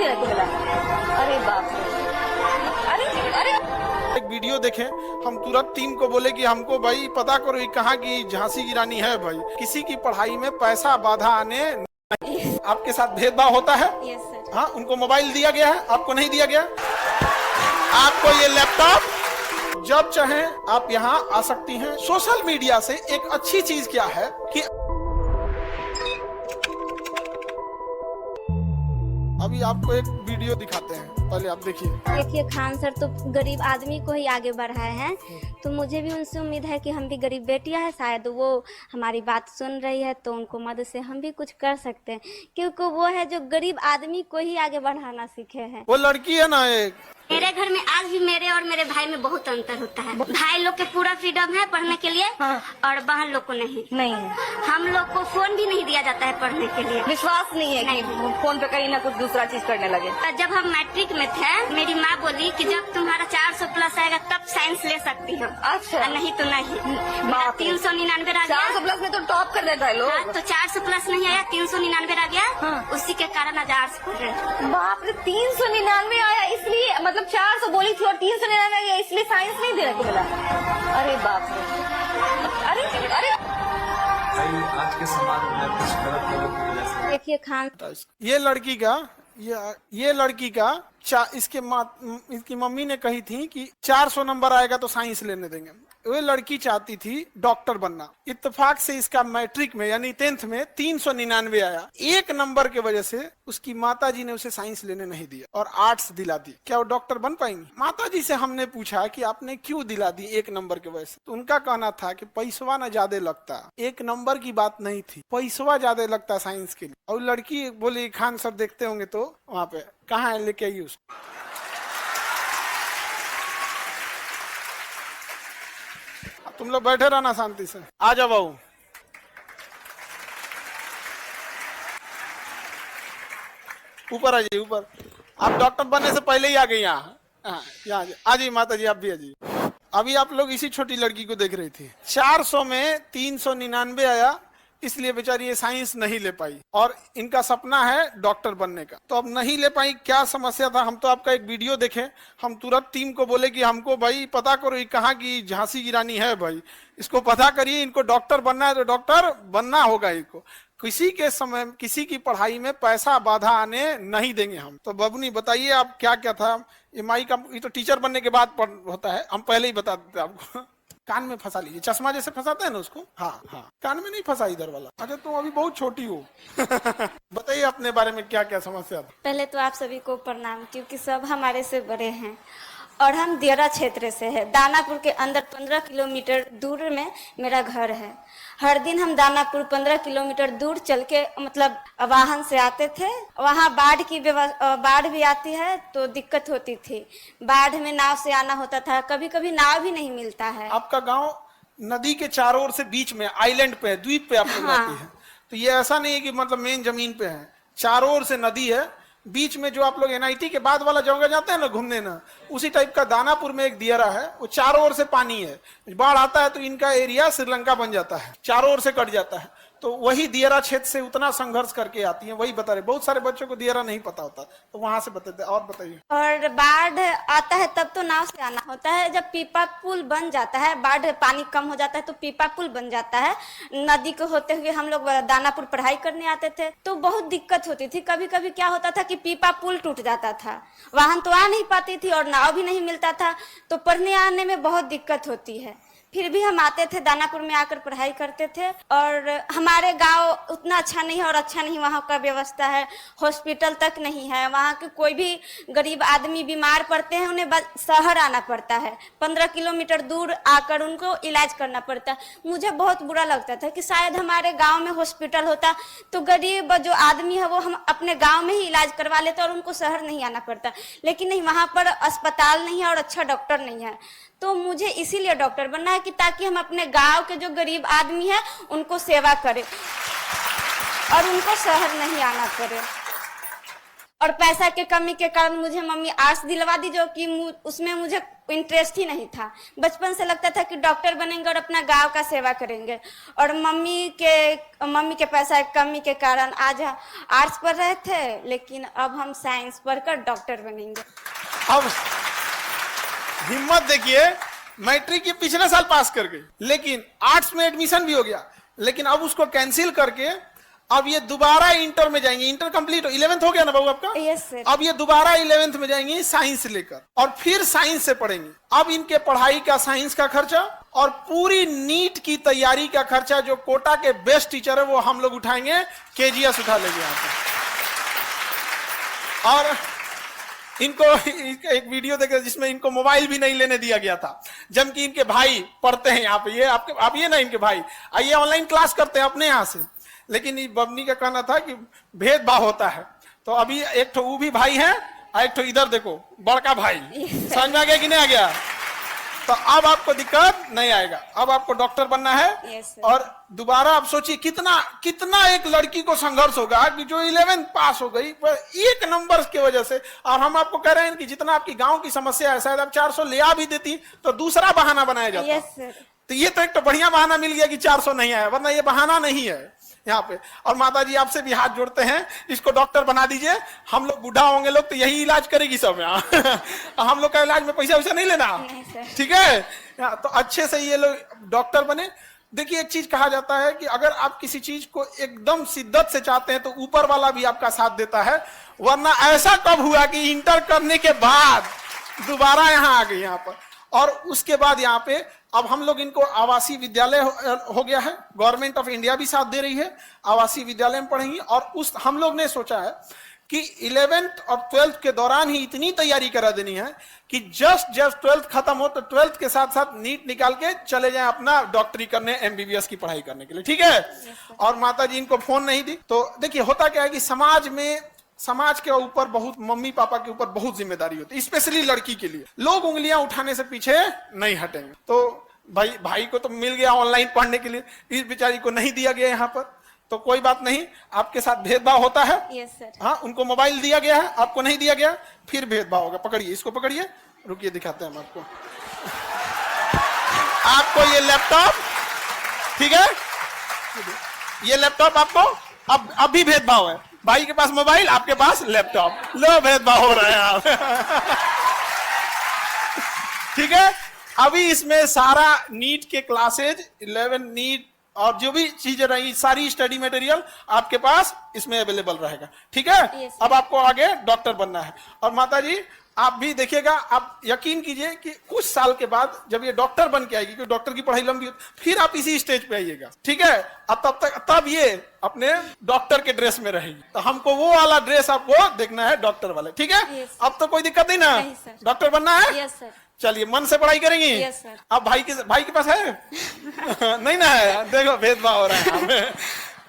देने को मिला। अरे बाप रे, अरे अरे एक वीडियो देखे, हम तुरंत टीम को बोले कि हमको भाई पता करो ये कहाँ की झांसी की रानी है। भाई किसी की पढ़ाई में पैसा बाधा आने आपके साथ भेदभाव होता है। Yes sir. हाँ, उनको मोबाइल दिया गया है, आपको नहीं दिया गया। आपको ये लैपटॉप जब चाहे आप यहाँ आ सकती हैं। सोशल मीडिया से एक अच्छी चीज क्या है कि अभी आपको एक वीडियो दिखाते हैं, पहले आप देखिए। देखिए खान सर तो गरीब आदमी को ही आगे बढ़ाए हैं, तो मुझे भी उनसे उम्मीद है कि हम भी गरीब बेटियां हैं, शायद वो हमारी बात सुन रही है तो उनको मदद से हम भी कुछ कर सकते हैं, क्योंकि वो है जो गरीब आदमी को ही आगे बढ़ाना सीखे हैं। वो लड़की है ना एक, मेरे घर में आज भी मेरे और मेरे भाई में बहुत अंतर होता है। भाई लोग के पूरा फ्रीडम है पढ़ने के लिए, और बहन लोग को नहीं है। हम लोग को फोन भी नहीं दिया जाता है पढ़ने के लिए। विश्वास नहीं है कि फोन पे कहीं ना कुछ दूसरा चीज करने लगे। जब हम मैट्रिक में थे, मेरी माँ बोली कि जब तुम्हारा 400 प्लस आएगा तब साइंस ले सकती हो, अच्छा, नहीं तो नहीं। 399 आ गया। 400 प्लस में तो टॉप कर देता है लोग। हाँ, तो 400 प्लस नहीं आया, 399 आ गया। उसी के कारण आज आर्ट्स पढ़ रहे। बाप रे, 399 आया इसलिए, मतलब 400 बोली थी और 399 आया इसलिए साइंस नहीं देने को मिला। अरे बाप रे, अरे अरे भाई आज के समाज में कुछ गलत लोगों की वजह से देखिए खान, ये लड़की का ये लड़की का इसकी मम्मी ने कही थी कि 400 नंबर आएगा तो साइंस लेने देंगे। वो लड़की चाहती थी डॉक्टर बनना। इत्तेफाक से इसका मैट्रिक में यानी 10th में 399 आया। एक नंबर के वजह से उसकी माताजी ने उसे साइंस लेने नहीं दिया और आर्ट्स दिला दी। क्या वो डॉक्टर बन पाएंगी? माताजी से हमने पूछा कि आपने क्यों दिला दी एक नंबर के वजह से, तो उनका कहना था कि पैसवा न ज्यादा लगता, एक नंबर की बात नहीं थी, पैसवा ज्यादा लगता साइंस के लिए। और लड़की बोली खान सर देखते होंगे तो वहाँ पे कहाँ है, लेके आई उसको। तुम लोग बैठे रहना शांति से। आ जाओ बाबू। ऊपर आ जाइए, ऊपर। आप डॉक्टर बनने से पहले ही आ गई यहाँ। यहाँ आ जाइए माता जी, आप भी आ जाइए। अभी आप लोग इसी छोटी लड़की को देख रही थी। 400 में 399 आया, इसलिए बेचारी ये साइंस नहीं ले पाई और इनका सपना है डॉक्टर बनने का। तो अब नहीं ले पाई, क्या समस्या था? हम तो आपका एक वीडियो देखे, हम तुरंत टीम को बोले कि हमको भाई पता करो ये कहाँ की झांसी की रानी है। भाई इसको पता करिए, इनको डॉक्टर बनना है तो डॉक्टर बनना होगा। इनको किसी के समय किसी की पढ़ाई में पैसा बाधा आने नहीं देंगे हम। तो बबनी बताइए आप क्या क्या था? ये माई का, ये तो टीचर बनने के बाद होता है, हम पहले ही बता देते आपको। कान में फंसा लीजिए, चश्मा जैसे फंसाते हैं ना उसको। हाँ हाँ, कान में नहीं फंसा इधर वाला। अच्छा तुम अभी बहुत छोटी हो। बताइए अपने बारे में क्या क्या समस्या था? पहले तो आप सभी को प्रणाम, क्योंकि सब हमारे से बड़े हैं और हम दियरा क्षेत्र से है। दानापुर के अंदर 15 किलोमीटर दूर में मेरा घर है। हर दिन हम दानापुर 15 किलोमीटर दूर चल के मतलब वाहन से आते थे। वहाँ बाढ़ भी आती है तो दिक्कत होती थी। बाढ़ में नाव से आना होता था, कभी कभी नाव भी नहीं मिलता है। आपका गांव नदी के चारों ओर से बीच में आइलैंड पे है, द्वीप पे आप लोग रहती है। तो ये ऐसा नहीं है कि मतलब मेन जमीन पे है, चारों ओर से नदी है। बीच में जो आप लोग NIT के बाद वाला जगह जाते हैं ना घूमने ना, उसी टाइप का दानापुर में एक दियरा है। वो चारों ओर से पानी है, बाढ़ आता है तो इनका एरिया श्रीलंका बन जाता है, चारों ओर से कट जाता है। तो वही दियरा क्षेत्र से उतना संघर्ष करके आती है, वही बता रहे। बहुत सारे बच्चों को दियरा नहीं पता होता, तो वहां से बताते। और बताइए। और बाढ़ आता है तब तो नाव से आना होता है। जब पीपा पुल बन जाता है, बाढ़ पानी कम हो जाता है तो पीपा पुल बन जाता है। नदी को होते हुए हम लोग दानापुर पढ़ाई करने आते थे तो बहुत दिक्कत होती थी। कभी कभी क्या होता था कि पीपा पुल टूट जाता था, वाहन तो आ नहीं पाती थी और नाव भी नहीं मिलता था, तो पढ़ने आने में बहुत दिक्कत होती है। फिर भी हम आते थे, दानापुर में आकर पढ़ाई करते थे। और हमारे गांव उतना अच्छा नहीं है और अच्छा नहीं वहाँ का व्यवस्था है, हॉस्पिटल तक नहीं है। वहाँ के कोई भी गरीब आदमी बीमार पड़ते हैं, उन्हें शहर आना पड़ता है, 15 किलोमीटर दूर आकर उनको इलाज करना पड़ता है। मुझे बहुत बुरा लगता था कि शायद हमारे गाँव में हॉस्पिटल होता तो गरीब जो आदमी है वो हम अपने गाँव में ही इलाज करवा लेते और उनको शहर नहीं आना पड़ता। लेकिन नहीं, वहाँ पर अस्पताल नहीं है और अच्छा डॉक्टर नहीं है। तो मुझे इसीलिए डॉक्टर बनना है कि ताकि हम अपने गांव के जो गरीब आदमी हैं उनको सेवा करें और उनको शहर नहीं आना पड़े। और पैसा के कमी के कारण मुझे मम्मी आर्ट्स दिलवा दी, जो कि उसमें मुझे इंटरेस्ट ही नहीं था। बचपन से लगता था कि डॉक्टर बनेंगे और अपना गांव का सेवा करेंगे, और मम्मी के पैसा की कमी के कारण आज आर्ट्स पढ़ रहे थे, लेकिन अब हम साइंस पढ़कर डॉक्टर बनेंगे। अब हिम्मत देखिए, मैट्रिक के पिछले साल पास कर गई, लेकिन आर्ट्स में एडमिशन भी हो गया, लेकिन अब उसको कैंसिल करके अब ये दोबारा इंटर में जाएंगे। इंटर कंप्लीट 11th हो गया ना बाबू आपका? Yes sir. अब ये दोबारा 11th में जाएंगी साइंस लेकर, और फिर साइंस से पढ़ेंगी। अब इनके पढ़ाई का, साइंस का खर्चा और पूरी नीट की तैयारी का खर्चा, जो कोटा के बेस्ट टीचर है वो हम लोग उठाएंगे, केजीएस उठा लेंगे यहाँ पे। और इनको एक वीडियो देखे जिसमें इनको मोबाइल भी नहीं लेने दिया गया था, जबकि इनके भाई पढ़ते हैं यहाँ पे। ये आप ये ना, इनके भाई आइए ऑनलाइन क्लास करते हैं अपने यहाँ से, लेकिन बबनी का कहना था कि भेदभाव होता है। तो अभी एक तो वो भी भाई है और एक तो इधर देखो बड़का भाई। समझ में आ गया कि नहीं आ गया? तो अब आपको दिक्कत नहीं आएगा, अब आपको डॉक्टर बनना है। और दोबारा आप सोचिए कितना एक लड़की को संघर्ष होगा कि जो 11th पास हो गई पर एक नंबर की वजह से। और हम आपको कह रहे हैं कि जितना आपकी गांव की समस्या है, शायद आप 400 ले आ भी देती तो दूसरा बहाना बनाया जाता। तो ये तो एक तो बढ़िया बहाना मिल गया कि 400 नहीं आया, वरना ये बहाना नहीं है यहाँ पे। और माता जी आपसे भी हाथ जोड़ते हैं, इसको डॉक्टर बना दीजिए। हम लोग बूढ़ा होंगे लोग तो यही इलाज करेगी सब यहाँ। हम लोग का इलाज में पैसा वैसा नहीं लेना, ठीक है? तो अच्छे से ये लोग डॉक्टर बने। देखिए, एक चीज कहा जाता है कि अगर आप किसी चीज को एकदम शिद्दत से चाहते हैं तो ऊपर वाला भी आपका साथ देता है। वरना ऐसा कब हुआ कि इंटर करने के बाद दोबारा यहाँ आ गए यहाँ पर, और उसके बाद यहाँ पे अब हम लोग इनको आवासीय विद्यालय हो गया है, गवर्नमेंट ऑफ इंडिया भी साथ दे रही है, आवासीय विद्यालय में पढ़ेंगी। और उस हम लोग ने सोचा है कि 11th और 12th के दौरान ही इतनी तैयारी करा देनी है कि जब 12th खत्म हो तो 12th के साथ साथ नीट निकाल के चले जाएं अपना डॉक्टरी करने, एमबीबीएस की पढ़ाई करने के लिए, ठीक है? और माता जी इनको फोन नहीं दी। तो देखिए, होता क्या है कि समाज के ऊपर बहुत, मम्मी पापा के ऊपर बहुत जिम्मेदारी होती है, स्पेशली लड़की के लिए। लोग उंगलियां उठाने से पीछे नहीं हटेंगे। तो भाई को तो मिल गया ऑनलाइन पढ़ने के लिए, इस बेचारी को नहीं दिया गया यहाँ पर। तो कोई बात नहीं, आपके साथ भेदभाव होता है। Yes sir. हाँ, उनको मोबाइल दिया गया है, आपको नहीं दिया गया, फिर भेदभाव होगा। पकड़िए, इसको पकड़िए, रुकिए दिखाते हैं हम आपको। आपको ये लैपटॉप, ठीक है, ये लैपटॉप आपको अब भी भेदभाव है। भाई के पास मोबाइल, आपके पास लैपटॉप, लो भेदभाव हो रहा है आप। ठीक है? अभी इसमें सारा नीट के क्लासेज, 11 नीट और जो भी चीजें रही, सारी स्टडी मटेरियल आपके पास इसमें अवेलेबल रहेगा, ठीक है? अब आपको आगे डॉक्टर बनना है। और माता जी आप भी देखिएगा, आप यकीन कीजिए कि कुछ साल के बाद जब ये डॉक्टर बन के आएगी, क्योंकि डॉक्टर की पढ़ाई लंबी होती, फिर आप इसी स्टेज पे आइएगा, ठीक है? और तब ये अपने डॉक्टर के ड्रेस में रहेगी। तो हमको वो वाला ड्रेस आपको देखना है, डॉक्टर वाले, ठीक है? अब तो कोई दिक्कत नहीं ना? डॉक्टर बनना है? Yes sir. चलिए, मन से पढ़ाई करेंगी? Yes sir. अब भाई के पास है? नहीं ना है? देखो भेदभाव हो रहा है हमें,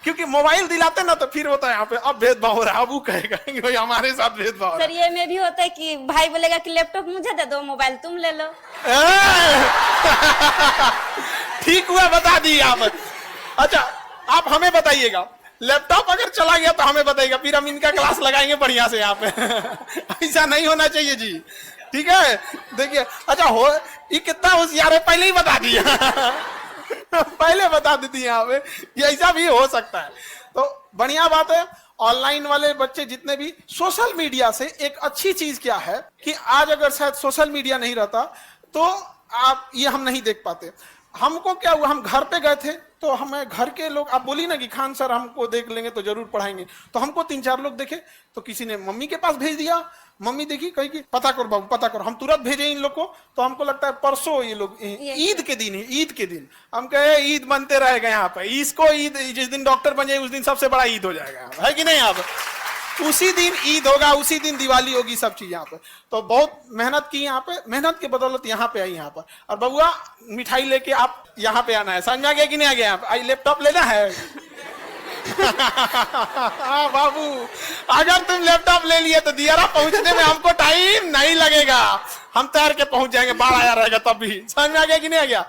क्योंकि मोबाइल दिलाते ना तो फिर होता है यहाँ पे अब भेदभाव हो रहा है। अब वो कहेगा कि भाई हमारे साथ भेदभाव। सर ये में भी होता है कि भाई बोलेगा कि लैपटॉप मुझे दे दो, मोबाइल तुम ले लो। ठीक हुआ, बता दी आप। अच्छा, आप हमें बताइएगा, लैपटॉप अगर चला गया तो हमें बताइएगा, फिर हम इनका क्लास लगाएंगे बढ़िया से यहाँ पे। ऐसा नहीं होना चाहिए जी, ठीक है? देखिए, अच्छा ये कितना होशियार है, पहले ही बता दिया। पहले बता देती यहाँ पे, ये ऐसा भी हो सकता है। तो बढ़िया बात है। ऑनलाइन वाले बच्चे जितने भी, सोशल मीडिया से एक अच्छी चीज क्या है कि आज अगर शायद सोशल मीडिया नहीं रहता तो आप ये हम नहीं देख पाते। हमको क्या हुआ, हम घर पे गए थे तो हमें घर के लोग, आप बोली ना कि खान सर हमको देख लेंगे तो जरूर पढ़ाएंगे, तो हमको 3-4 लोग देखे तो किसी ने मम्मी के पास भेज दिया, मम्मी देखी, कही कि पता करो बाबू पता करो, हम तुरंत भेजे इन लोग को। तो हमको लगता है परसों ये लोग ईद के दिन ही, ईद के दिन हम कहे ईद बनते रहेगा यहाँ पे, इसको ईद जिस दिन डॉक्टर बन जाए उस दिन सबसे बड़ा ईद हो जाएगा, है कि नहीं? यहाँ पे उसी दिन ईद होगा, उसी दिन दिवाली होगी, सब चीज यहाँ पे। तो बहुत मेहनत की यहाँ पे, मेहनत के बदौलत यहाँ पे आई यहाँ पर। और बबुआ मिठाई लेके आप यहाँ पे आना है, समझ में आ गया कि नहीं आ गया? यहाँ पे लैपटॉप लेना है। हाँ बाबू, अगर तुम लैपटॉप ले लिए तो दियारा पहुंचने में हमको टाइम नहीं लगेगा, हम तैर के पहुंच जाएंगे, बाढ़ आया रहेगा तब भी। समझ में आ गया कि नहीं आ गया?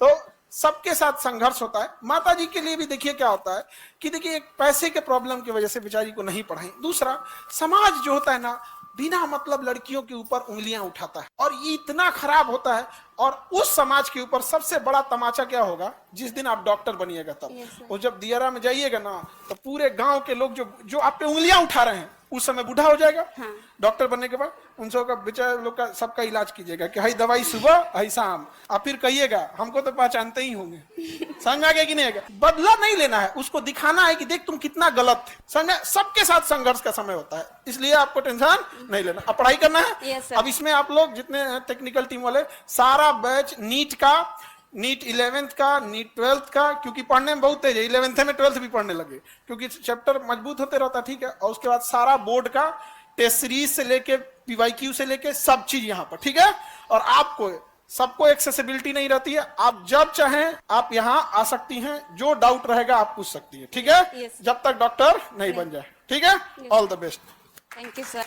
तो सबके साथ संघर्ष होता है। माता जी के लिए भी देखिए क्या होता है कि देखिए एक पैसे के प्रॉब्लम की वजह से बेचारी को नहीं पढ़ाई। दूसरा, समाज जो होता है ना, बिना मतलब लड़कियों के ऊपर उंगलियां उठाता है और ये इतना खराब होता है। और उस समाज के ऊपर सबसे बड़ा तमाचा क्या होगा, जिस दिन आप डॉक्टर बनिएगा तब। और जब दियारा में जाइएगा ना, तो पूरे गांव के लोग जो आप पे उंगलियां उठा रहे हैं, उस समय बूढ़ा हो जाएगा। हाँ। डॉक्टर बनने के बाद उन सबका बेचारे लोग का सबका इलाज कीजिएगा कि हई दवाई सुबह हई शाम। आप फिर कहिएगा हमको तो पहचानते ही होंगे। समझ आ गया कि नहीं? बदला नहीं लेना है, उसको दिखाना है कि देख तुम कितना गलत थे। समझ? सबके साथ संघर्ष का समय होता है, इसलिए आपको टेंशन नहीं लेना। अब पढ़ाई करना है। अब इसमें आप लोग जितने टेक्निकल टीम वाले, सारा बैच नीट का, नीट 11th का, नीट 12th का, क्योंकि पढ़ने में बहुत तेज है, 11th में 12th भी पढ़ने लगे क्योंकि चैप्टर मजबूत होते रहता। ठीक है। और उसके बाद सारा बोर्ड का टेस्ट सीरीज से लेके PYQ से लेके सब चीज यहाँ पर। ठीक है। और आपको सबको एक्सेसिबिलिटी नहीं रहती है, आप जब चाहें आप यहाँ आ सकती हैं, जो डाउट रहेगा आप पूछ सकती है। ठीक है। जब तक डॉक्टर नहीं बन जाए। ठीक है। All the best. Thank you sir.